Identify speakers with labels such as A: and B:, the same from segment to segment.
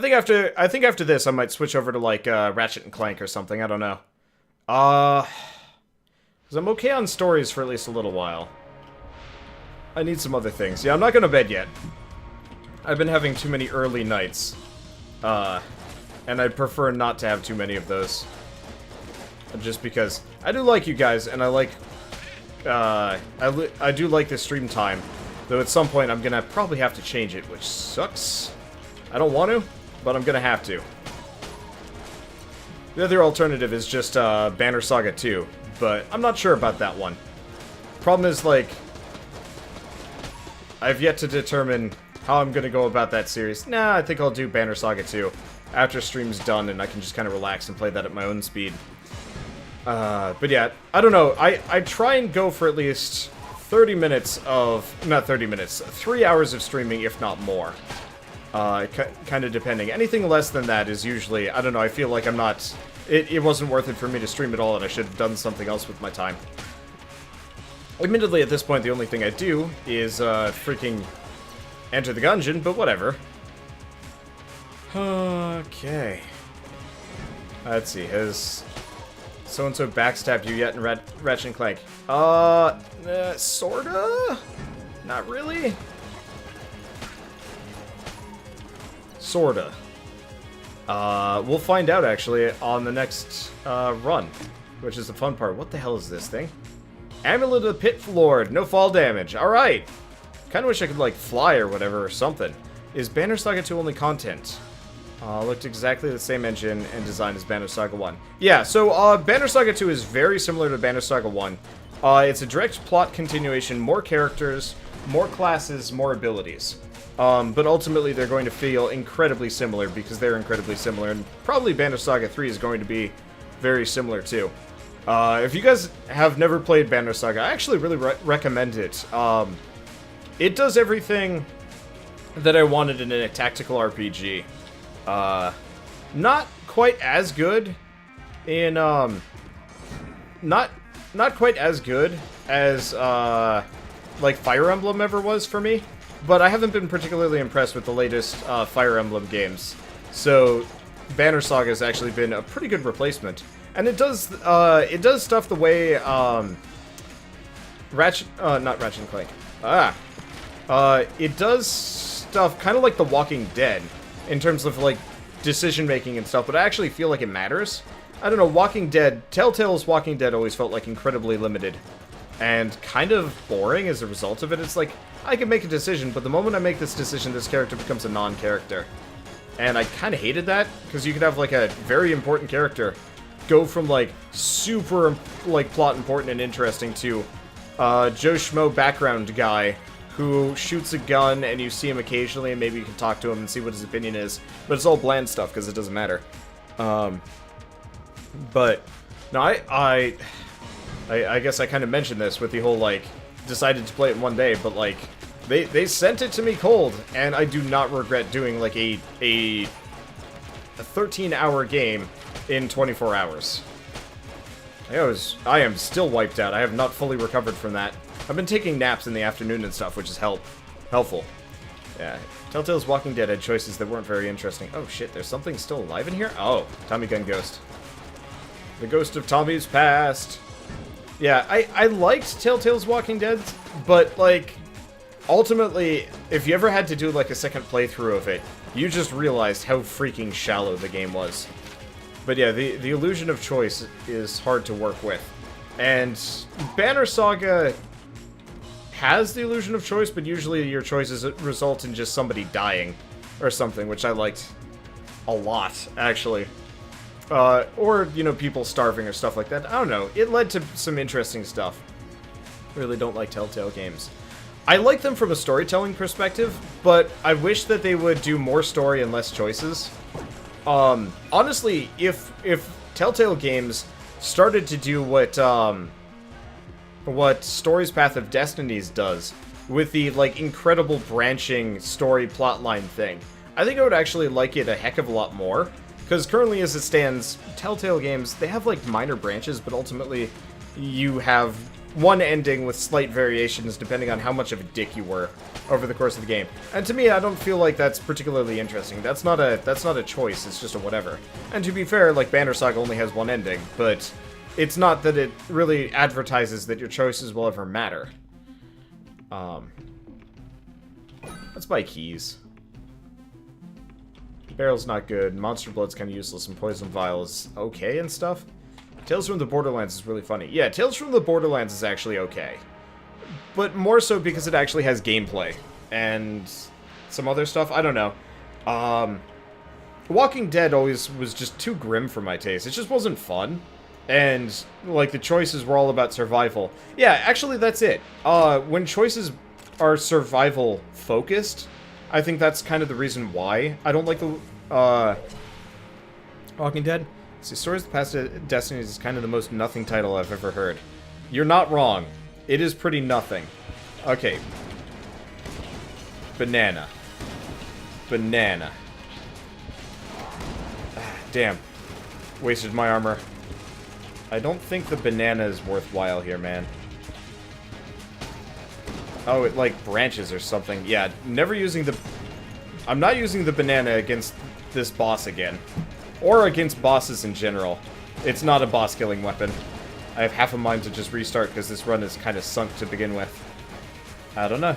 A: I think after this I might switch over to like Ratchet and Clank or something. I don't know. Because I'm okay on stories for at least a little while. I need some other things. Yeah, I'm not going to bed yet. I've been having too many early nights. And I'd prefer not to have too many of those. Just because I do like you guys, and I like, I do like this stream time. Though at some point I'm gonna probably have to change it, which sucks. I don't want to, but I'm gonna have to. The other alternative is just Banner Saga 2, but I'm not sure about that one. Problem is, like, I've yet to determine how I'm gonna go about that series. Nah, I think I'll do Banner Saga 2 after stream's done, and I can just kind of relax and play that at my own speed. But yeah, I don't know. I try and go for at least 30 minutes of... not 30 minutes. 3 hours of streaming, if not more. Kind of depending. Anything less than that is usually... I don't know, I feel like I'm not... It wasn't worth it for me to stream at all, and I should have done something else with my time. Admittedly, at this point, the only thing I do is, freaking enter the Gungeon, but whatever. Okay. Let's see, has so-and-so backstabbed you yet in Ratchet and Clank? Sorta? Not really? Sorta. We'll find out, actually, on the next, run, which is the fun part. What the hell is this thing? Amulet of the Pit Lord, no fall damage. Alright. Kinda wish I could, like, fly or whatever, or something. Is Banner Saga 2 only content? Looked exactly the same engine and design as Banner Saga 1. Yeah, so, Banner Saga 2 is very similar to Banner Saga 1. It's a direct plot continuation, more characters, more classes, more abilities. But ultimately they're going to feel incredibly similar because they're incredibly similar, and probably Banner Saga 3 is going to be very similar too. If you guys have never played Banner Saga, I actually really recommend it. It does everything that I wanted in a tactical RPG. Not quite as good in, not quite as good as, like, Fire Emblem ever was for me, but I haven't been particularly impressed with the latest, Fire Emblem games. So, Banner Saga has actually been a pretty good replacement. And it does stuff the way, not Ratchet and Clank. It does stuff kind of like The Walking Dead, in terms of, like, decision-making and stuff, but I actually feel like it matters. I don't know, Walking Dead, Telltale's Walking Dead always felt, like, incredibly limited, and kind of boring as a result of it. It's like, I can make a decision, but the moment I make this decision, this character becomes a non-character. And I kind of hated that, because you could have, like, a very important character go from, like, super, like, plot important and interesting to Joe Schmo background guy who shoots a gun, and you see him occasionally, and maybe you can talk to him and see what his opinion is. But it's all bland stuff, because it doesn't matter. But, no, I guess I kind of mentioned this with the whole, like, decided to play it in one day, but, like, they sent it to me cold, and I do not regret doing, like, a 13-hour game in 24 hours. I am still wiped out. I have not fully recovered from that. I've been taking naps in the afternoon and stuff, which is helpful. Yeah, Telltale's Walking Dead had choices that weren't very interesting. Oh shit, there's something still alive in here? Oh, Tommy Gun Ghost. The ghost of Tommy's past. Yeah, I liked Telltale's Walking Dead, but, like, ultimately, if you ever had to do, like, a second playthrough of it, you just realized how freaking shallow the game was. But yeah, the illusion of choice is hard to work with. And Banner Saga has the illusion of choice, but usually your choices result in just somebody dying or something, which I liked a lot, actually. Or, you know, people starving or stuff like that. I don't know. It led to some interesting stuff. Really don't like Telltale games. I like them from a storytelling perspective, but I wish that they would do more story and less choices. Honestly, if Telltale games started to do what Story's Path of Destinies does with the, like, incredible branching story plotline thing, I think I would actually like it a heck of a lot more. Because currently, as it stands, Telltale games, they have, like, minor branches, but ultimately you have one ending with slight variations depending on how much of a dick you were over the course of the game. And to me, I don't feel like that's particularly interesting. That's not a choice, it's just a whatever. And to be fair, like, Banner Saga only has one ending, but it's not that it really advertises that your choices will ever matter. Let's buy keys. Barrel's not good, Monster Blood's kind of useless, and Poison Vial is okay and stuff. Tales from the Borderlands is really funny. Yeah, Tales from the Borderlands is actually okay. But more so because it actually has gameplay. And some other stuff. I don't know. Walking Dead always was just too grim for my taste. It just wasn't fun. And, like, the choices were all about survival. Yeah, actually, that's it. When choices are survival-focused, I think that's kind of the reason why I don't like the, Walking Dead. See, Stories of the Past Destinies is kind of the most nothing title I've ever heard. You're not wrong. It is pretty nothing. Okay. Banana. Banana. Damn. Wasted my armor. I don't think the banana is worthwhile here, man. Oh, it, like, branches or something. Yeah, never using the... I'm not using the banana against this boss again. Or against bosses in general. It's not a boss-killing weapon. I have half a mind to just restart because this run is kind of sunk to begin with. I don't know.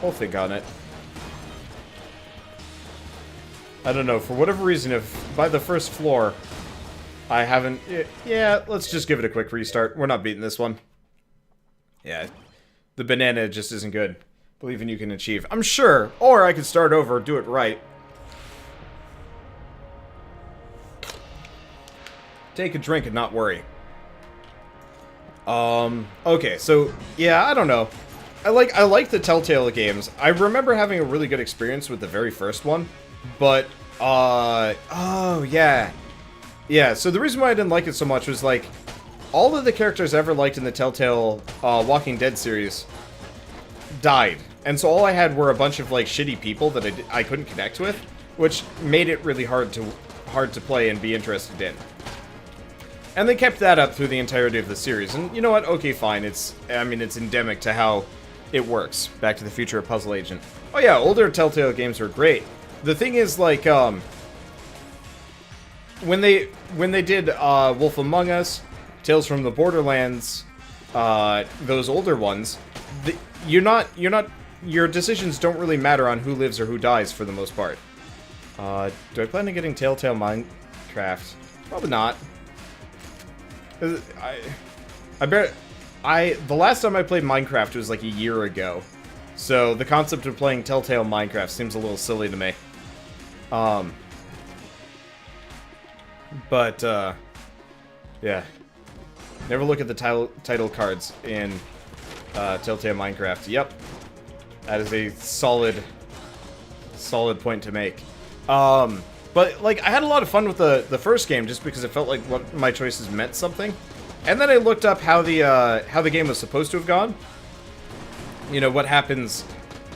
A: We'll think on it. I don't know, for whatever reason, if by the first floor I haven't... Yeah, let's just give it a quick restart. We're not beating this one. Yeah, the banana just isn't good. Believe in you can achieve. I'm sure, or I could start over, do it right. Take a drink and not worry. Okay, so, yeah, I don't know. I like the Telltale games. I remember having a really good experience with the very first one. But, oh, yeah. Yeah, so the reason why I didn't like it so much was, like, all of the characters I ever liked in the Telltale, Walking Dead series died. And so all I had were a bunch of, like, shitty people that I couldn't connect with, which made it really hard to play and be interested in. And they kept that up through the entirety of the series. And you know what? Okay, fine. It's endemic to how it works. Back to the Future of Puzzle Agent. Oh yeah, older Telltale games were great. The thing is, like, when they did Wolf Among Us, Tales from the Borderlands, those older ones, your decisions don't really matter on who lives or who dies for the most part. Do I plan on getting Telltale Minecraft? Probably not. The last time I played Minecraft was like a year ago. So the concept of playing Telltale Minecraft seems a little silly to me. Yeah. Never look at the title cards in Telltale Minecraft. Yep. That is a solid point to make. But, like, I had a lot of fun with the first game just because it felt like what my choices meant something. And then I looked up how the game was supposed to have gone. You know, what happens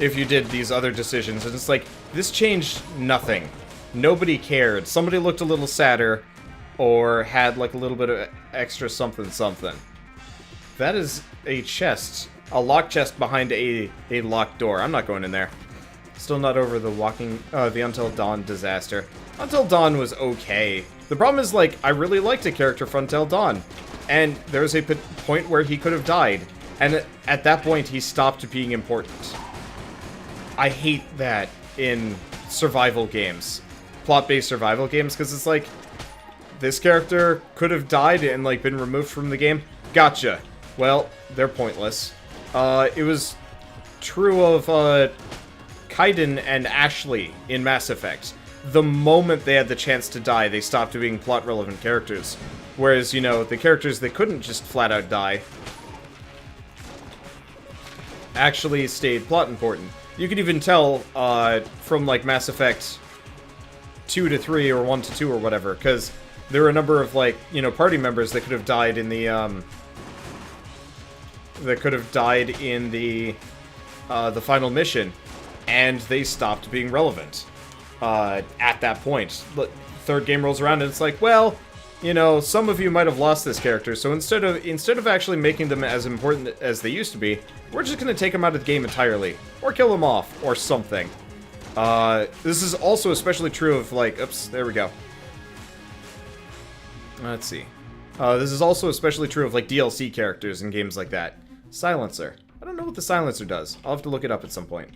A: if you did these other decisions. And it's like, this changed nothing. Nobody cared. Somebody looked a little sadder or had, like, a little bit of extra something. That is a chest. A locked chest behind a locked door. I'm not going in there. Still not over the Until Dawn disaster. Until Dawn was okay. The problem is, like, I really liked a character from Until Dawn. And there was a point where he could have died. And at that point, he stopped being important. I hate that in survival games. Plot-based survival games, because it's like, this character could have died and, like, been removed from the game. Gotcha. Well, they're pointless. It was true of, Kaiden and Ashley in Mass Effect. The moment they had the chance to die, they stopped being plot-relevant characters. Whereas, you know, the characters that couldn't just flat-out die actually stayed plot important. You could even tell, from, like, Mass Effect 2 to 3 or 1 to 2 or whatever, because there were a number of, like, you know, party members that could have died in the, the final mission, and they stopped being relevant, at that point. But third game rolls around and it's like, well, you know, some of you might have lost this character, so instead of actually making them as important as they used to be, we're just gonna take them out of the game entirely. Or kill them off, or something. This is also especially true of, like, oops, there we go. Let's see. This is also especially true of, like, DLC characters and games like that. Silencer. I don't know what the silencer does. I'll have to look it up at some point.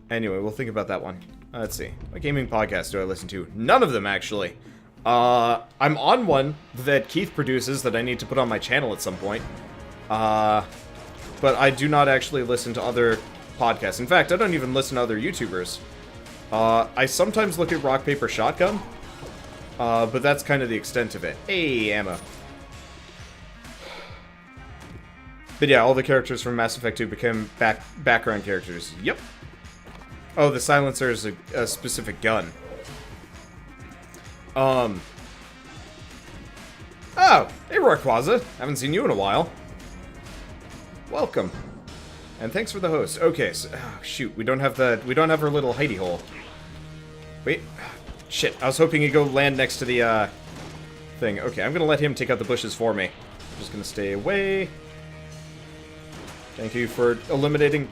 A: Anyway, we'll think about that one. Let's see. What gaming podcast do I listen to? None of them, actually. I'm on one that Keith produces that I need to put on my channel at some point. But I do not actually listen to other podcasts. In fact, I don't even listen to other YouTubers. I sometimes look at Rock, Paper, Shotgun. But that's kind of the extent of it. Hey, ammo. But yeah, all the characters from Mass Effect 2 became background characters. Yep. Oh, the silencer is a specific gun. Oh, hey Rayquaza. Haven't seen you in a while. Welcome. And thanks for the host. Okay, so, oh, shoot, we don't have our little hidey hole. Wait. Shit, I was hoping he'd go land next to the, thing. Okay, I'm gonna let him take out the bushes for me. I'm just gonna stay away. Thank you for eliminating...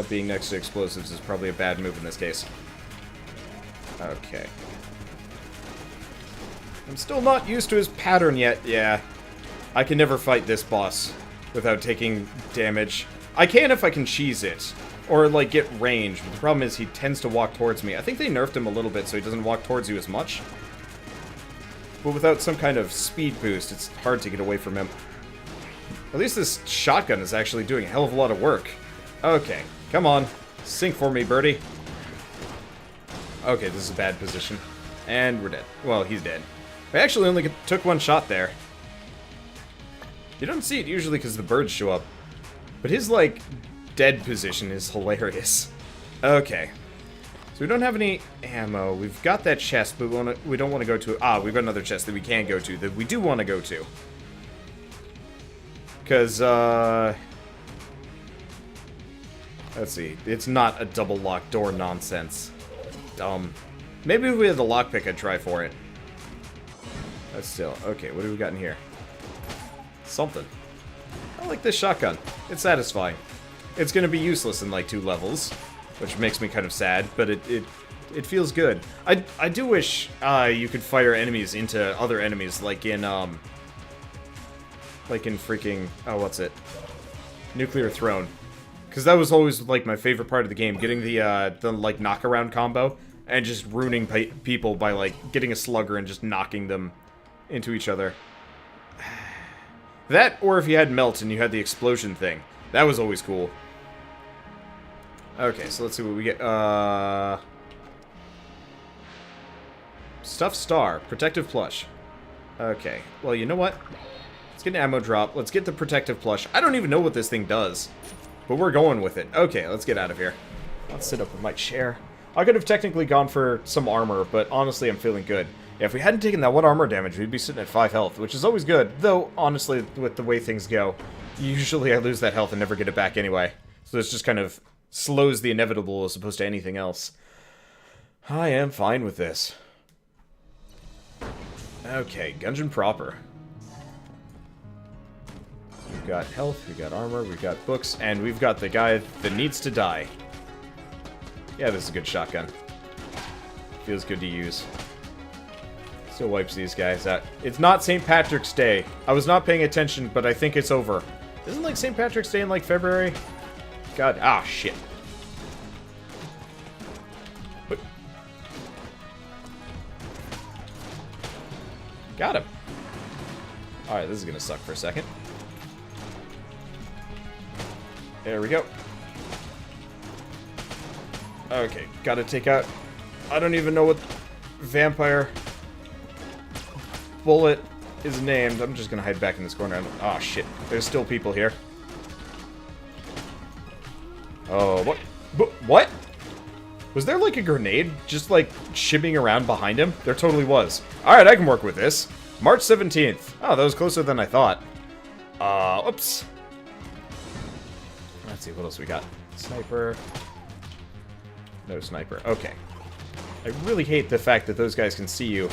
A: being next to explosives is probably a bad move in this case. Okay. I'm still not used to his pattern yet. Yeah. I can never fight this boss without taking damage. I can if I can cheese it. Or, like, get range. But the problem is he tends to walk towards me. I think they nerfed him a little bit so he doesn't walk towards you as much. But without some kind of speed boost, it's hard to get away from him. At least this shotgun is actually doing a hell of a lot of work. Okay, come on. Sink for me, birdie. Okay, this is a bad position. And we're dead. Well, he's dead. I actually only took one shot there. You don't see it usually because the birds show up. But his, like, dead position is hilarious. Okay. So we don't have any ammo. We've got that chest, but we don't want to go to... Ah, we've got another chest that we can go to, that we do want to go to. Because, let's see. It's not a double lock door nonsense. Dumb. Maybe if we had the lockpick, I'd try for it. But still. Okay, what do we got in here? Something. I like this shotgun. It's satisfying. It's gonna be useless in like 2 levels, which makes me kind of sad, but it feels good. I do wish you could fire enemies into other enemies, like in freaking, oh, what's it? Nuclear Throne. Because that was always, like, my favorite part of the game, getting the like, knockaround combo, and just ruining people by, like, getting a slugger and just knocking them into each other. That, or if you had Melt and you had the explosion thing. That was always cool. Okay, so let's see what we get. Stuffed Star. Protective Plush. Okay, well, you know what? Let's get an ammo drop. Let's get the protective plush. I don't even know what this thing does, but we're going with it. Okay, let's get out of here. Let's sit up in my chair. I could have technically gone for some armor, but honestly, I'm feeling good. Yeah, if we hadn't taken that 1 armor damage, we'd be sitting at 5 health, which is always good. Though, honestly, with the way things go, usually I lose that health and never get it back anyway. So this just kind of slows the inevitable as opposed to anything else. I am fine with this. Okay, Gungeon proper. We've got health, we've got armor, we've got books, and we've got the guy that needs to die. Yeah, this is a good shotgun. Feels good to use. Still wipes these guys out. It's not St. Patrick's Day. I was not paying attention, but I think it's over. Isn't, like, St. Patrick's Day in, like, February? God, ah, shit. But... Got him. Alright, this is gonna suck for a second. There we go. Okay, gotta take out... I don't even know what vampire bullet is named. I'm just gonna hide back in this corner. Oh, shit. There's still people here. Oh, what? What? Was there, like, a grenade just, like, shimmying around behind him? There totally was. Alright, I can work with this. March 17th. Oh, that was closer than I thought. Oops. Let's see, what else we got? Sniper. No sniper. Okay. I really hate the fact that those guys can see you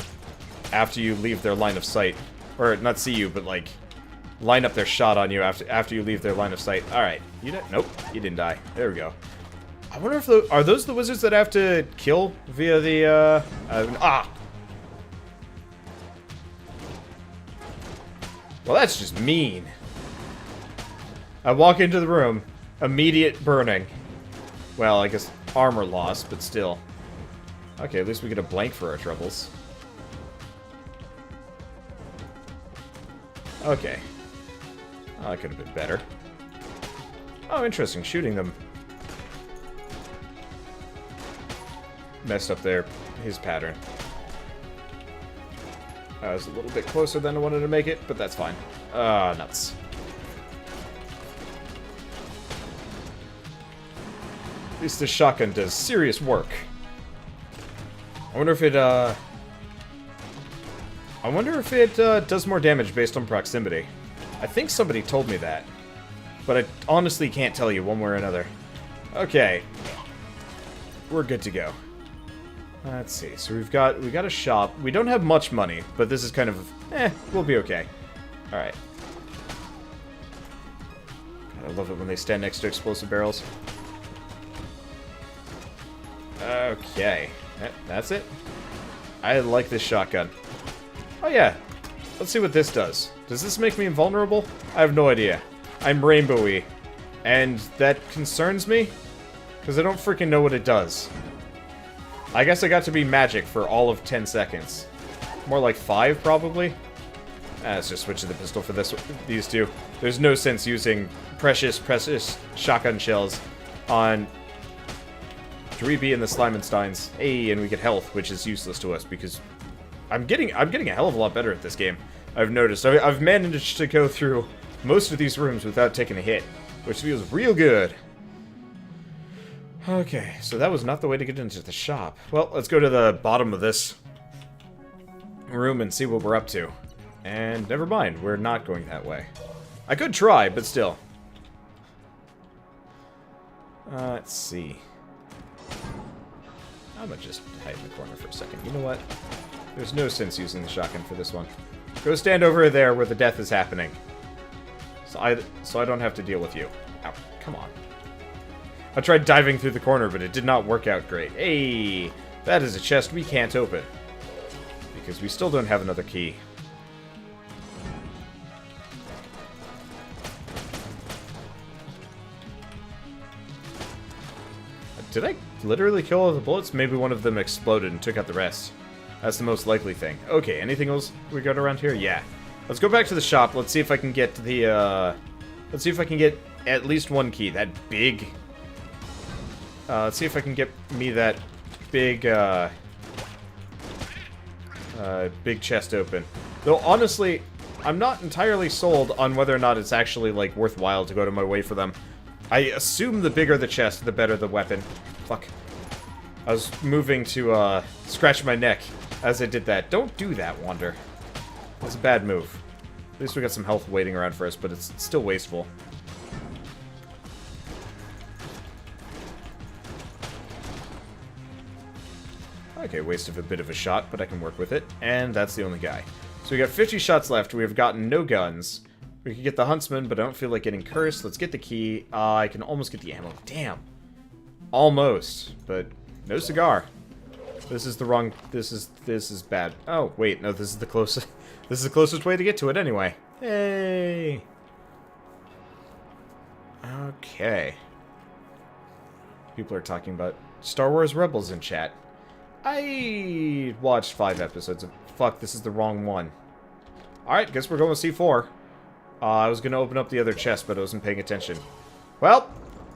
A: after you leave their line of sight. Or, not see you, but, like, line up their shot on you after you leave their line of sight. Alright. You didn't... Nope. You didn't die. There we go. I wonder if are those the wizards that I have to kill via the, Well, that's just mean. I walk into the room. Immediate burning. Well, I guess armor loss, but still. Okay, at least we get a blank for our troubles. Okay. Oh, that could have been better. Oh, interesting. Shooting them messed up his pattern. I was a little bit closer than I wanted to make it, but that's fine. Nuts. At least this shotgun does serious work. I wonder if it does more damage based on proximity. I think somebody told me that, but I honestly can't tell you one way or another. Okay. We're good to go. Let's see. So we got a shop. We don't have much money, but this is kind of we'll be okay. All right. I love it when they stand next to explosive barrels. Okay. That's it. I like this shotgun. Oh yeah. Let's see what this does. Does this make me invulnerable? I have no idea. I'm rainbowy. And that concerns me, because I don't freaking know what it does. I guess I got to be magic for all of 10 seconds. More like 5, probably. Let's just switch to the pistol for these two. There's no sense using precious shotgun shells on 3B and the Slimensteins. Hey, and we get health, which is useless to us because I'm getting a hell of a lot better at this game. I've noticed. I've managed to go through most of these rooms without taking a hit, which feels real good. Okay, so that was not the way to get into the shop. Well, let's go to the bottom of this room and see what we're up to. And never mind, we're not going that way. I could try, but still. Let's see. I'm gonna just hide in the corner for a second. You know what? There's no sense using the shotgun for this one. Go stand over there where the death is happening. So I don't have to deal with you. Ow, come on. I tried diving through the corner, but it did not work out great. Hey, that is a chest we can't open. Because we still don't have another key. Did I literally kill all the bullets? Maybe one of them exploded and took out the rest. That's the most likely thing. Okay, anything else we got around here? Yeah. Let's go back to the shop. Let's see if I can get the, let's see if I can get at least one key. That big... let's see if I can get me that big, big chest open. Though, honestly, I'm not entirely sold on whether or not it's actually, like, worthwhile to go to my way for them. I assume the bigger the chest, the better the weapon. Fuck. I was moving to, scratch my neck as I did that. Don't do that, Wander. That's a bad move. At least we got some health waiting around for us, but it's still wasteful. Okay, waste of a bit of a shot, but I can work with it. And that's the only guy. So we got 50 shots left. We have gotten no guns. We can get the huntsman, but I don't feel like getting cursed. Let's get the key. I can almost get the ammo. Damn. Almost. But no cigar. This is the wrong... This is bad. Oh, wait. No, this is the closest... This is the closest way to get to it anyway. Hey. Okay. People are talking about Star Wars Rebels in chat. I watched 5 episodes of... Fuck, this is the wrong one. Alright, guess we're going with C4. I was going to open up the other chest, but I wasn't paying attention. Well,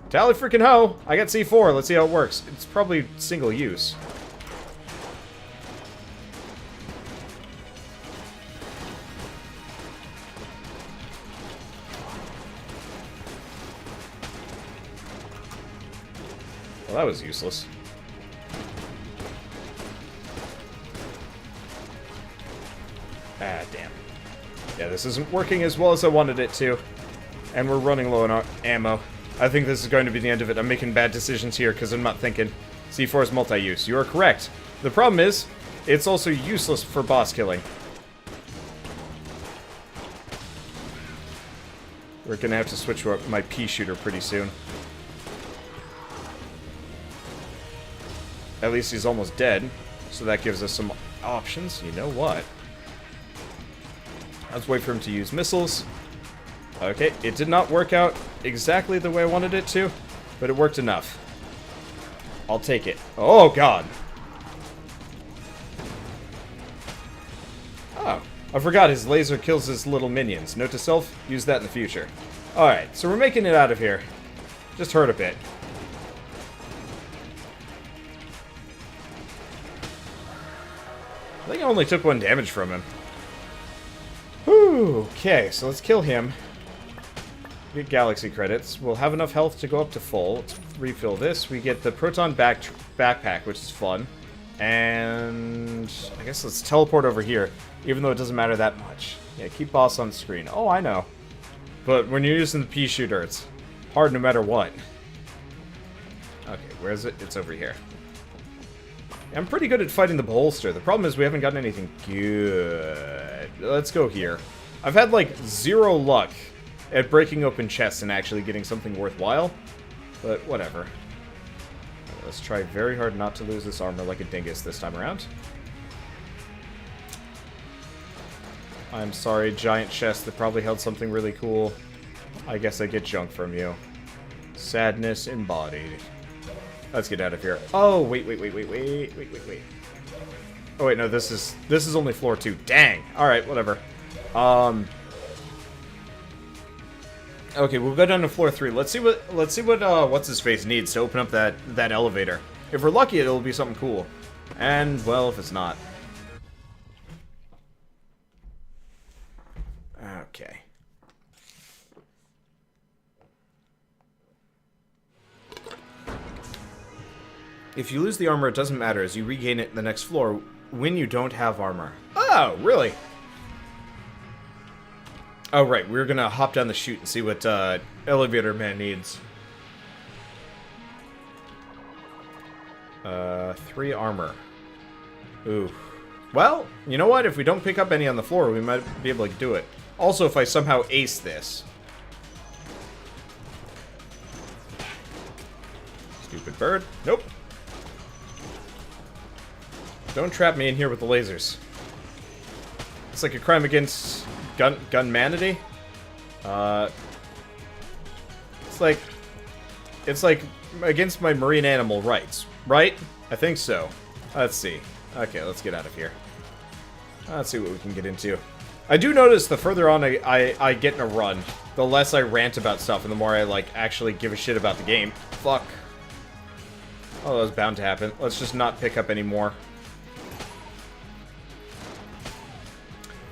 A: tally freaking ho! I got C4. Let's see how it works. It's probably single use. Well, that was useless. Ah, damn. Yeah, this isn't working as well as I wanted it to. And we're running low on ammo. I think this is going to be the end of it. I'm making bad decisions here because I'm not thinking. C4 is multi-use. You are correct. The problem is, it's also useless for boss killing. We're gonna have to switch to my pea shooter pretty soon. At least he's almost dead, so that gives us some options. You know what? Let's wait for him to use missiles. Okay, it did not work out exactly the way I wanted it to, but it worked enough. I'll take it. Oh, God. Oh, I forgot his laser kills his little minions. Note to self, use that in the future. Alright, so we're making it out of here. Just hurt a bit. I think I only took 1 damage from him. Whew, okay, so let's kill him. Get galaxy credits. We'll have enough health to go up to full. Let's refill this. We get the proton backpack, which is fun. And I guess let's teleport over here, even though it doesn't matter that much. Yeah, keep boss on screen. Oh, I know. But when you're using the pea shooter, it's hard no matter what. Okay, where is it? It's over here. I'm pretty good at fighting the bolster. The problem is we haven't gotten anything good. Let's go here. I've had, like, 0 luck at breaking open chests and actually getting something worthwhile. But whatever. Let's try very hard not to lose this armor like a dingus this time around. I'm sorry, giant chest that probably held something really cool. I guess I get junk from you. Sadness embodied. Let's get out of here. Oh, wait. Oh, wait, no, this is only floor 2. Dang. Alright, whatever. Okay, we'll go down to floor 3. Let's see what what's his face needs to open up that elevator. If we're lucky, it'll be something cool. And, well, if it's not. Okay. If you lose the armor, it doesn't matter, as you regain it in the next floor when you don't have armor. Oh, really? Oh, right. We're gonna hop down the chute and see what Elevator Man needs. 3 armor. Ooh. Well, you know what? If we don't pick up any on the floor, we might be able to do it. Also, if I somehow ace this. Stupid bird. Nope. Don't trap me in here with the lasers. It's like a crime against gunmanity. It's like against my marine animal rights, right? I think so. Let's see. Okay, let's get out of here. Let's see what we can get into. I do notice the further on I get in a run, the less I rant about stuff and the more I, like, actually give a shit about the game. Fuck. Oh, that was bound to happen. Let's just not pick up any more.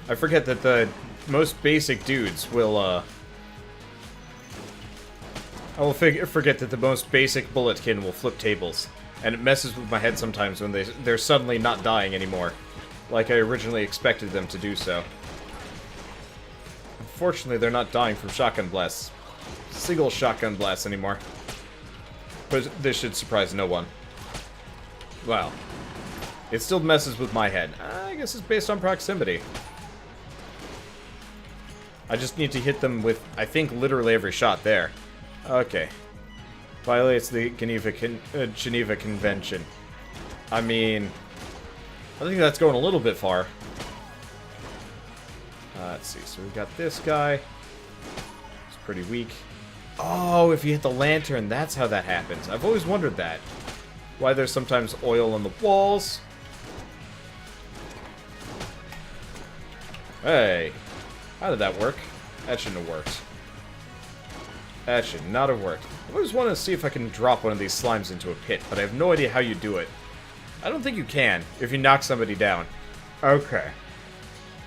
A: I forget that the most basic dudes will, I will forget that the most basic bulletkin will flip tables. And it messes with my head sometimes when they're suddenly not dying anymore. Like I originally expected them to do so. Unfortunately, they're not dying from shotgun blasts. Single shotgun blasts anymore. But this should surprise no one. Well, it still messes with my head. I guess it's based on proximity. I just need to hit them with, I think, literally every shot there. Okay. Violates the Geneva Convention. I mean, I think that's going a little bit far. Let's see. So we got this guy. He's pretty weak. Oh, if you hit the lantern, that's how that happens. I've always wondered that. Why there's sometimes oil on the walls. Hey. How did that work? That shouldn't have worked. That should not have worked. I always want to see if I can drop one of these slimes into a pit, but I have no idea how you do it. I don't think you can, if you knock somebody down. Okay.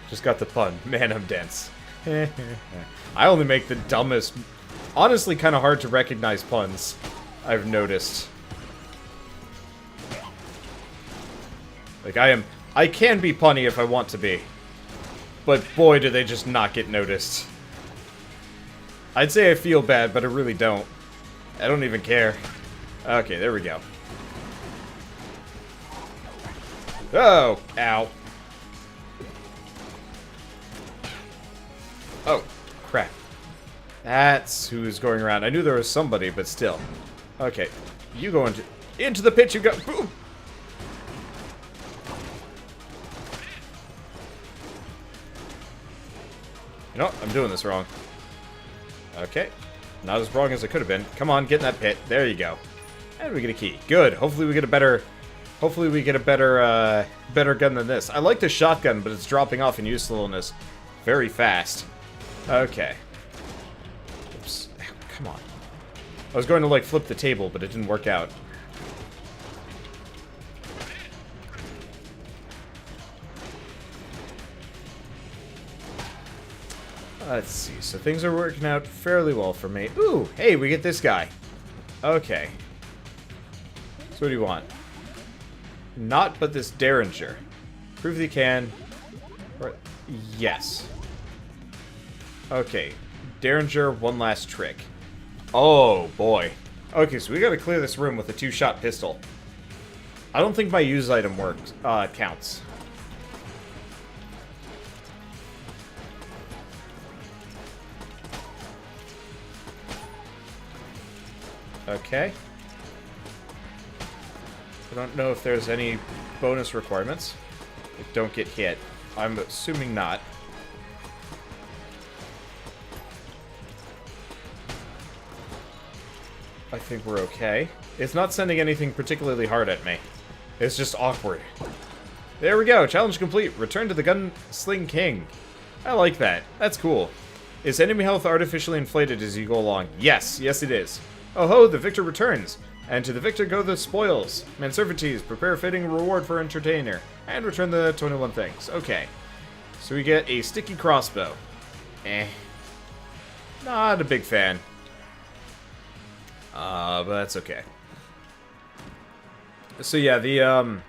A: Just got the pun. Man, I'm dense. I only make the dumbest, honestly kind of hard to recognize puns, I've noticed. Like, I can be punny if I want to be. But boy, do they just not get noticed. I'd say I feel bad, but I really don't. I don't even care. Okay, there we go. Oh, ow. Oh, crap. That's who's going around. I knew there was somebody, but still. Okay, you go into the pit. You go. Boom. You know what? I'm doing this wrong. Okay, not as wrong as it could have been. Come on, get in that pit. There you go. And we get a key. Good. Hopefully we get a better. Hopefully we get a better, better gun than this. I like the shotgun, but it's dropping off in usefulness very fast. Okay. Oops. Come on. I was going to, like, flip the table, but it didn't work out. Let's see. So things are working out fairly well for me. Ooh, hey, we get this guy. Okay. So what do you want? Not but this Derringer. Prove that you can. Or, yes. Okay. Derringer, one last trick. Oh, boy. Okay, so we gotta clear this room with a 2-shot pistol. I don't think my use item works. Counts. Okay. I don't know if there's any bonus requirements. Don't get hit. I'm assuming not. I think we're okay. It's not sending anything particularly hard at me. It's just awkward. There we go. Challenge complete. Return to the Gunsling King. I like that. That's cool. Is enemy health artificially inflated as you go along? Yes. Yes, it is. Oh ho, the victor returns. And to the victor go the spoils. Manservities, prepare a fitting reward for entertainer. And return the 21 things. Okay. So we get a sticky crossbow. Not a big fan. But that's okay. So yeah, the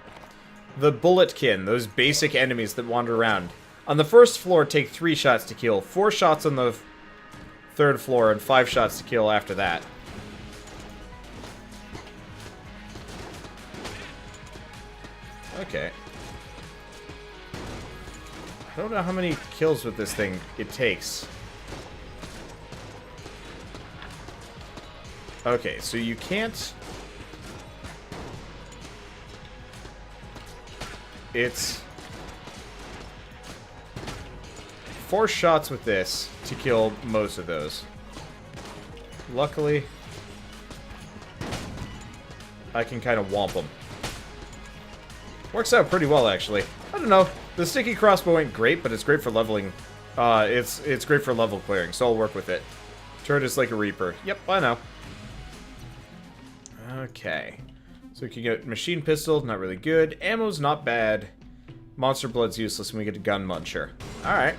A: bulletkin, those basic enemies that wander around. On the first floor, take 3 shots to kill. 4 shots on the third floor, and 5 shots to kill after that. Okay. I don't know how many kills with this thing it takes. Okay, so you can't... It's... 4 shots with this to kill most of those. Luckily, I can kind of whomp them. Works out pretty well, actually. I don't know. The sticky crossbow ain't great, but it's great for leveling. It's great for level clearing, so I'll work with it. Turret is like a Reaper. Yep, I know. Okay. So we can get machine pistol, not really good. Ammo's not bad. Monster blood's useless, and we get a gun muncher. Alright.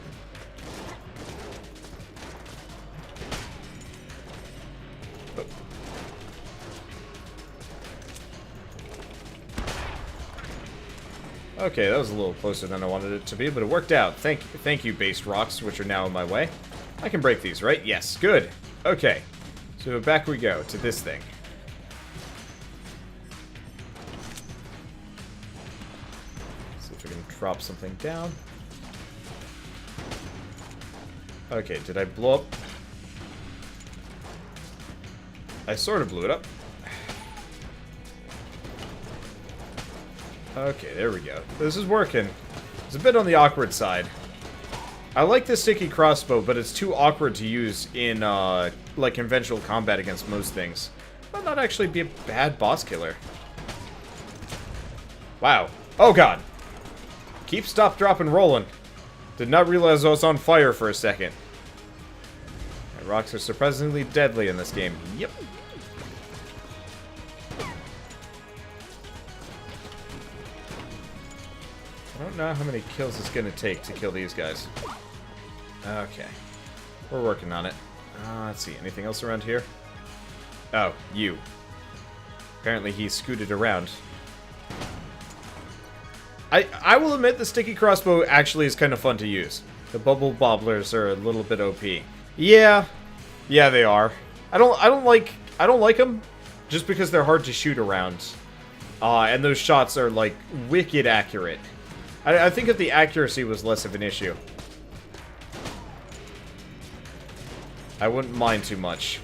A: Okay, that was a little closer than I wanted it to be, but it worked out. Thank you, based rocks, which are now in my way. I can break these, right? Yes, good. Okay, so back we go to this thing. See if we can drop something down. Okay, did I blow up? I sort of blew it up. Okay, there we go. This is working. It's a bit on the awkward side. I like the sticky crossbow, but it's too awkward to use in, like, conventional combat against most things. Might not actually be a bad boss killer. Wow. Oh, God. Keep, stop, drop, and rolling. Did not realize I was on fire for a second. And rocks are surprisingly deadly in this game. Yep. I don't know how many kills it's going to take to kill these guys. Okay. We're working on it. Let's see. Anything else around here? Oh, you. Apparently he scooted around. I will admit the sticky crossbow actually is kind of fun to use. The bubble bobblers are a little bit OP. Yeah. Yeah, they are. I don't like them just because they're hard to shoot around. And those shots are, like, wicked accurate. I think if the accuracy was less of an issue, I wouldn't mind too much.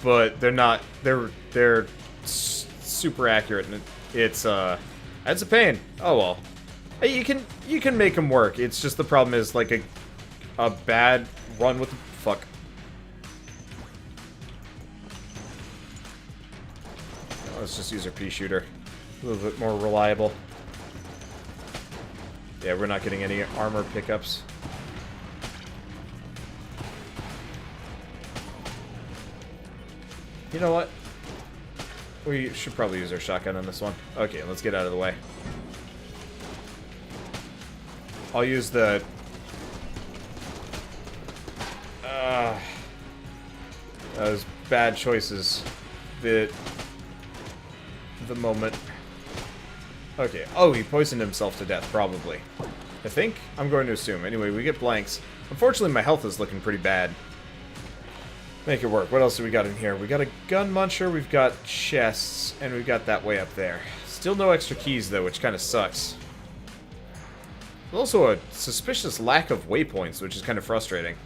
A: But they're not, they're super accurate, and it's a pain. Oh well. You can make them work. It's just the problem is, like, a bad run with the fuck. Let's just use our pea shooter. A little bit more reliable. Yeah, we're not getting any armor pickups. You know what? We should probably use our shotgun on this one. Okay, let's get out of the way. I'll use the... those bad choices. The moment. Okay. Oh, he poisoned himself to death, probably. I think? I'm going to assume. Anyway, we get blanks. Unfortunately, my health is looking pretty bad. Make it work. What else do we got in here? We got a gun muncher, we've got chests, and we've got that way up there. Still no extra keys, though, which kind of sucks. There's also a suspicious lack of waypoints, which is kind of frustrating.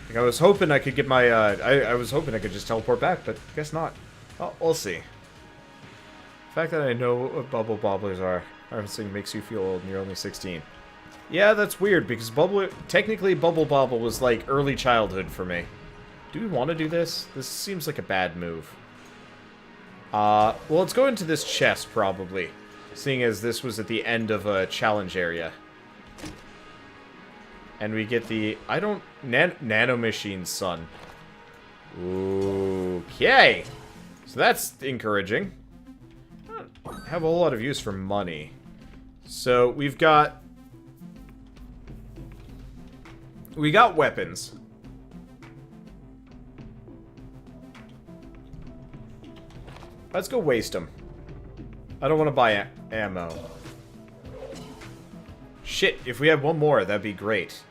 A: Like, I was hoping I could get my, I was hoping I could just teleport back, but guess not. Well, we'll see. The fact that I know what bubble bobblers are, obviously makes you feel old and you're only 16. Yeah, that's weird, because technically Bubble Bobble was like early childhood for me. Do we want to do this? This seems like a bad move. Well, let's go into this chest, probably. Seeing as this was at the end of a challenge area. And we get the... Nanomachine Sun. Okay. So that's encouraging. I don't have a whole lot of use for money. So we've got... We got weapons. Let's go waste them. I don't want to buy ammo. Shit, if we had one more, that'd be great.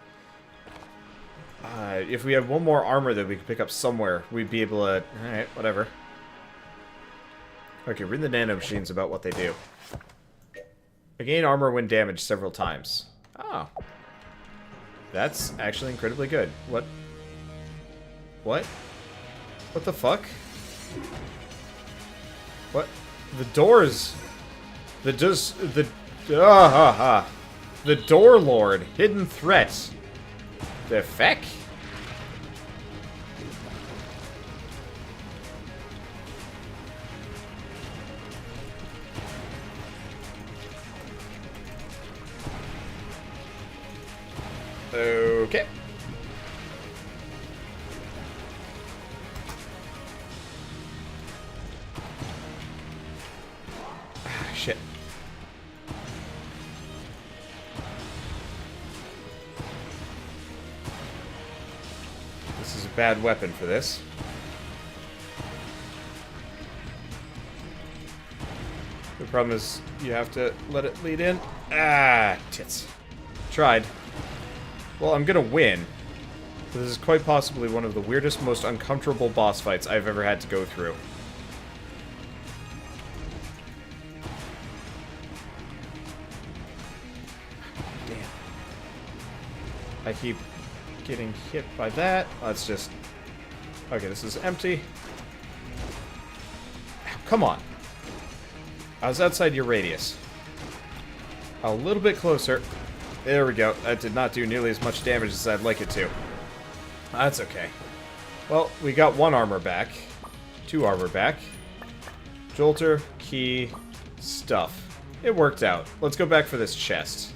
A: If we had one more armor that we could pick up somewhere, we'd be able to... Alright, whatever. Okay, read the nanomachines about what they do. I gain armor when damaged several times. Oh. That's actually incredibly good. What? What? What the fuck? What? The doors... The Door Lord. Hidden threat. The feck? Okay. Ah, shit. This is a bad weapon for this. The problem is you have to let it lead in. Ah, tits. Tried. Well, I'm gonna win. This is quite possibly one of the weirdest, most uncomfortable boss fights I've ever had to go through. Damn. I keep getting hit by that. Let's just... Okay, this is empty. Come on. I was outside your radius. A little bit closer. There we go. That did not do nearly as much damage as I'd like it to. That's okay. Well, we got one armor back. 2 armor back. Jolter, key, stuff. It worked out. Let's go back for this chest.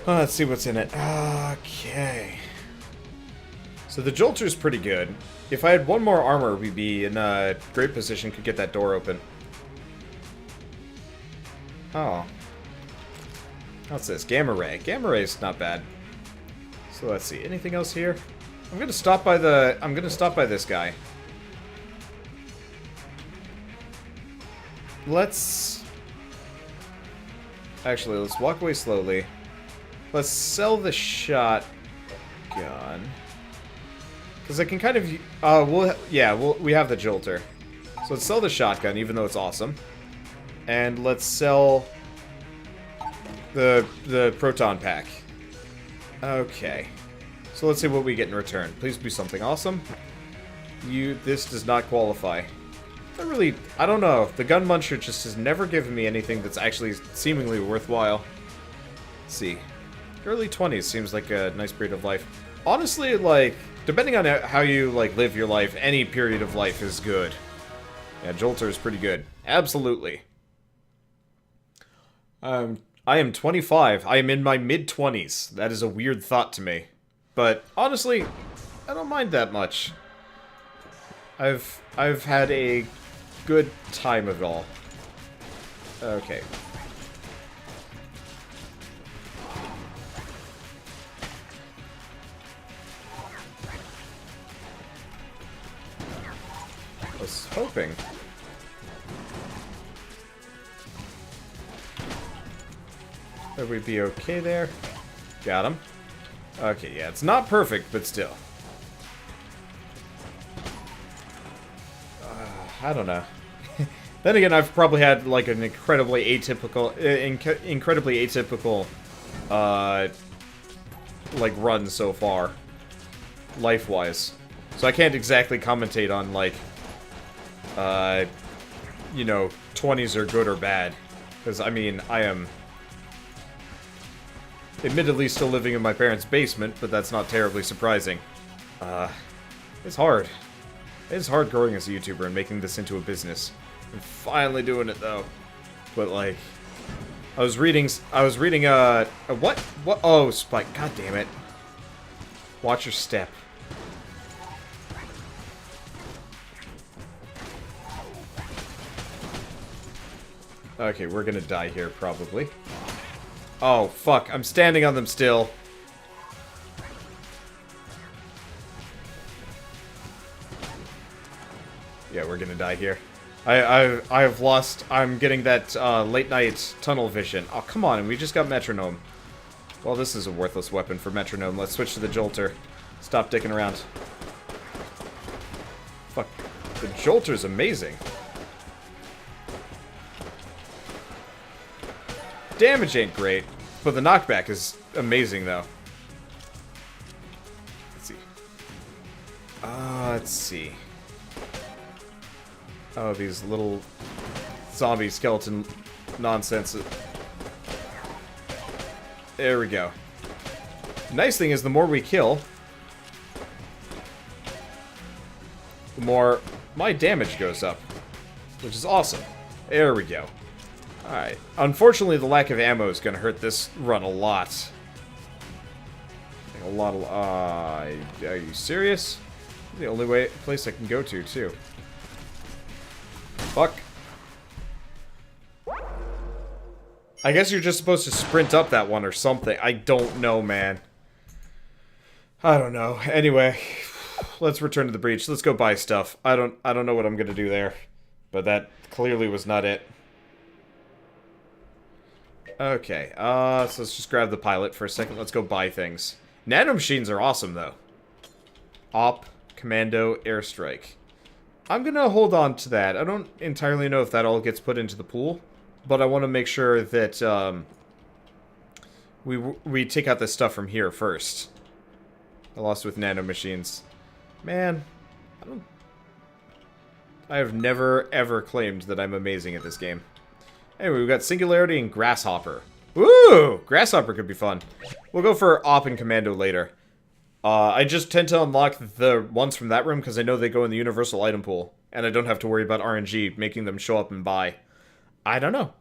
A: Let's see what's in it. Okay. So the Jolter's pretty good. If I had one more armor, we'd be in a great position to get that door open. Oh. What's this? Gamma Ray. Gamma Ray's not bad. So let's see. Anything else here? I'm gonna stop by this guy. Let's walk away slowly. Let's sell the shotgun. Because I can kind of... we have the Jolter. So let's sell the shotgun, even though it's awesome. And let's sell the proton pack. Okay. So let's see what we get in return. Please be something awesome. This does not qualify. I don't know. The Gun Muncher just has never given me anything that's actually seemingly worthwhile. Let's see. Early 20s seems like a nice period of life. Honestly, like, depending on how you, like, live your life, any period of life is good. Yeah, Jolter is pretty good. Absolutely. I am 25. I am in my mid-20s. That is a weird thought to me. But, honestly, I don't mind that much. I've had a good time of it all. Okay. I was hoping. That we'd be okay there. Got him. Okay, yeah, it's not perfect, but still. I don't know. Then again, I've probably had like an incredibly atypical, like run so far, life-wise. So I can't exactly commentate on like, you know, 20s are good or bad, because I mean, I am admittedly still living in my parents' basement, but that's not terribly surprising. It's hard. It's hard growing as a YouTuber and making this into a business. I'm finally doing it though. But like, I was reading what? Oh, Spike, god damn it. Watch your step. Okay, we're gonna die here probably. Oh, fuck, I'm standing on them still. Yeah, we're gonna die here. I've lost... I'm getting that late night tunnel vision. Oh, come on, we just got Metronome. Well, this is a worthless weapon for Metronome. Let's switch to the Jolter. Stop dicking around. Fuck. The Jolter's amazing. Damage ain't great, but the knockback is amazing, though. Let's see. Let's see. Oh, these little zombie skeleton nonsense. There we go. Nice thing is, the more we kill, the more my damage goes up, which is awesome. There we go. Alright. Unfortunately, the lack of ammo is going to hurt this run a lot. A lot of... are you serious? The only place I can go to, too. Fuck. I guess you're just supposed to sprint up that one or something. I don't know, man. I don't know. Anyway, let's return to the breach. Let's go buy stuff. I don't know what I'm going to do there. But that clearly was not it. Okay, so let's just grab the pilot for a second. Let's go buy things. Nanomachines are awesome, though. Op, Commando, Airstrike. I'm gonna hold on to that. I don't entirely know if that all gets put into the pool, but I want to make sure that we take out this stuff from here first. I lost with nanomachines. Man, I have never ever claimed that I'm amazing at this game. Anyway, we've got Singularity and Grasshopper. Woo! Grasshopper could be fun. We'll go for Op and Commando later. I just tend to unlock the ones from that room because I know they go in the universal item pool. And I don't have to worry about RNG making them show up and buy. I don't know.